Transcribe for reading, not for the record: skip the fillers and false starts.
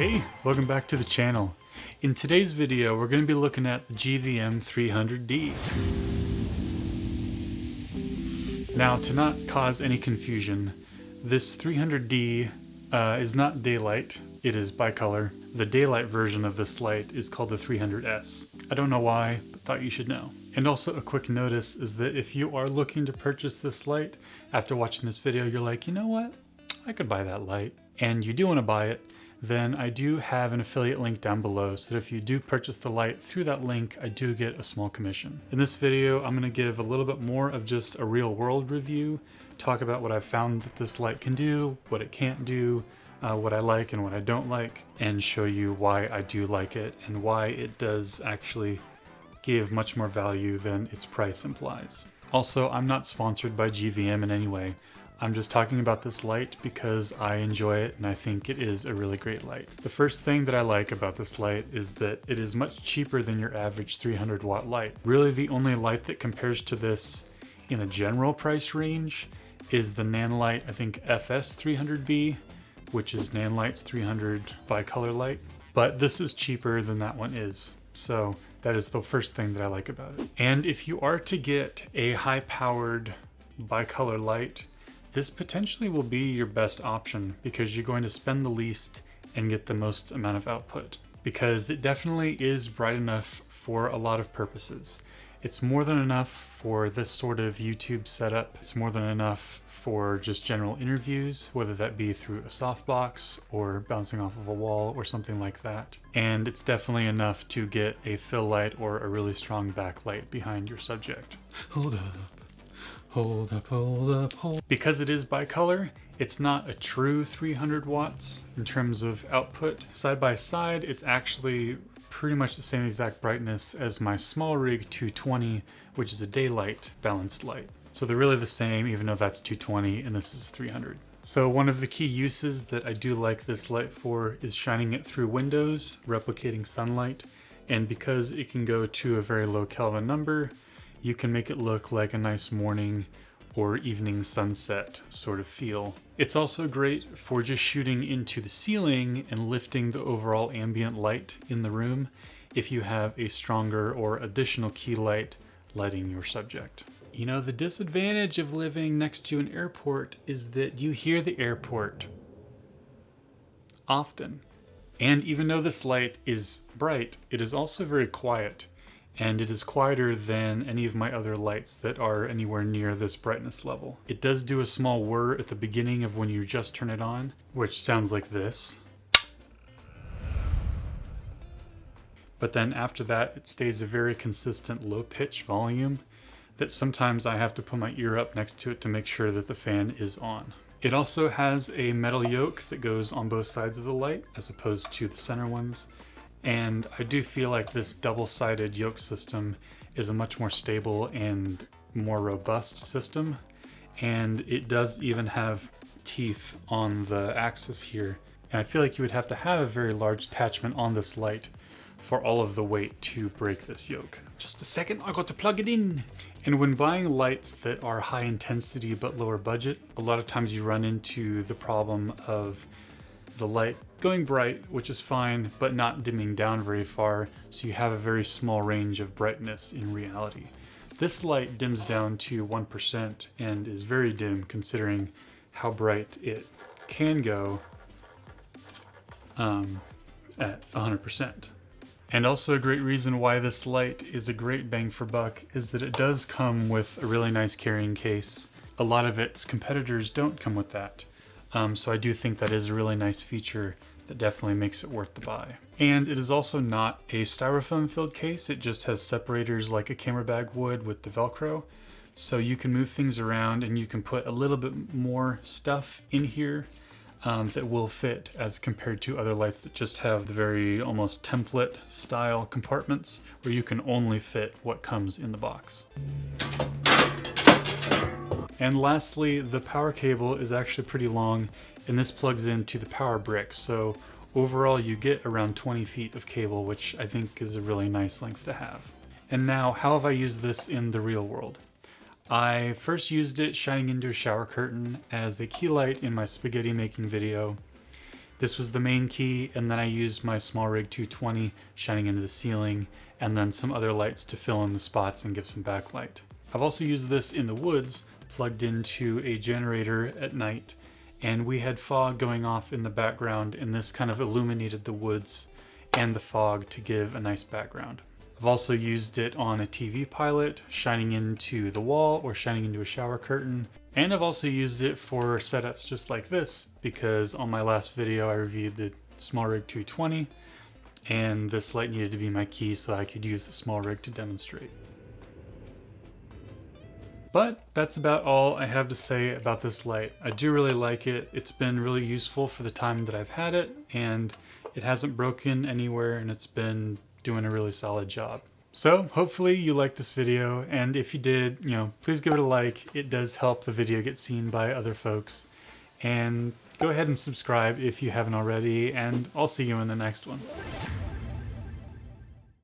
Hey, welcome back to the channel. In today's video, we're going to be looking at the GVM SD300D. Now, to not cause any confusion, this 300D is not daylight, it is bicolor. The daylight version of this light is called the 300S. I don't know why, but thought you should know. And also a quick notice is that if you are looking to purchase this light, after watching this video, you're like, you know what? I could buy that light. And you do want to buy it, then I do have an affiliate link down below so that if you do purchase the light through that link, I do get a small commission. In this video, I'm going to give a little bit more of just a real world review, talk about what I've found that this light can do, what it can't do, what I like and what I don't like, and show you why I do like it and why it does actually give much more value than its price implies. Also, I'm not sponsored by GVM in any way. I'm just talking about this light because I enjoy it and I think it is a really great light. The first thing that I like about this light is that it is much cheaper than your average 300 watt light. Really the only light that compares to this in a general price range is the Nanlite, I think FS300B, which is Nanlite's 300 bicolor light. But this is cheaper than that one is. So that is the first thing that I like about it. And if you are to get a high-powered bicolor light, this potentially will be your best option because you're going to spend the least and get the most amount of output. Because it definitely is bright enough for a lot of purposes. It's more than enough for this sort of YouTube setup. It's more than enough for just general interviews, whether that be through a softbox or bouncing off of a wall or something like that. And it's definitely enough to get a fill light or a really strong backlight behind your subject. Hold up. Hold up, hold up, hold. Because it is bicolor, it's not a true 300 watts in terms of output. Side by side, it's actually pretty much the same exact brightness as my small rig 220, which is a daylight balanced light. So they're really the same, even though that's 220 and this is 300. So one of the key uses that I do like this light for is shining it through windows, replicating sunlight. And because it can go to a very low Kelvin number, you can make it look like a nice morning or evening sunset sort of feel. It's also great for just shooting into the ceiling and lifting the overall ambient light in the room if you have a stronger or additional key light lighting your subject. You know, the disadvantage of living next to an airport is that you hear the airport often. And even though this light is bright, it is also very quiet. And it is quieter than any of my other lights that are anywhere near this brightness level. It does do a small whir at the beginning of when you just turn it on, which sounds like this. But then after that, it stays a very consistent low pitch volume that sometimes I have to put my ear up next to it to make sure that the fan is on. It also has a metal yoke that goes on both sides of the light as opposed to the center ones. And I do feel like this double-sided yoke system is a much more stable and more robust system. And it does even have teeth on the axis here. And I feel like you would have to have a very large attachment on this light for all of the weight to break this yoke. Just a second, I got to plug it in. And when buying lights that are high intensity but lower budget, a lot of times you run into the problem of the light going bright, which is fine, but not dimming down very far, so you have a very small range of brightness in reality. This light dims down to 1% and is very dim considering how bright it can go at 100%. And also a great reason why this light is a great bang for buck is that it does come with a really nice carrying case. A lot of its competitors don't come with that. So I do think that is a really nice feature that definitely makes it worth the buy. And it is also not a styrofoam filled case, it just has separators like a camera bag would with the Velcro. So you can move things around and you can put a little bit more stuff in here that will fit as compared to other lights that just have the very almost template style compartments where you can only fit what comes in the box. And lastly, the power cable is actually pretty long and this plugs into the power brick. So overall you get around 20 feet of cable, which I think is a really nice length to have. And now, how have I used this in the real world? I first used it shining into a shower curtain as a key light in my spaghetti making video. This was the main key, and then I used my SmallRig 220 shining into the ceiling, and then some other lights to fill in the spots and give some backlight. I've also used this in the woods, plugged into a generator at night, and we had fog going off in the background, and this kind of illuminated the woods and the fog to give a nice background. I've also used it on a TV pilot, shining into the wall or shining into a shower curtain. And I've also used it for setups just like this, because on my last video I reviewed the SmallRig 220, and this light needed to be my key so I could use the SmallRig to demonstrate. But that's about all I have to say about this light. I do really like it. It's been really useful for the time that I've had it, and it hasn't broken anywhere, and it's been doing a really solid job. So hopefully you liked this video, and if you did, please give it a like. It does help the video get seen by other folks. And go ahead and subscribe if you haven't already, and I'll see you in the next one.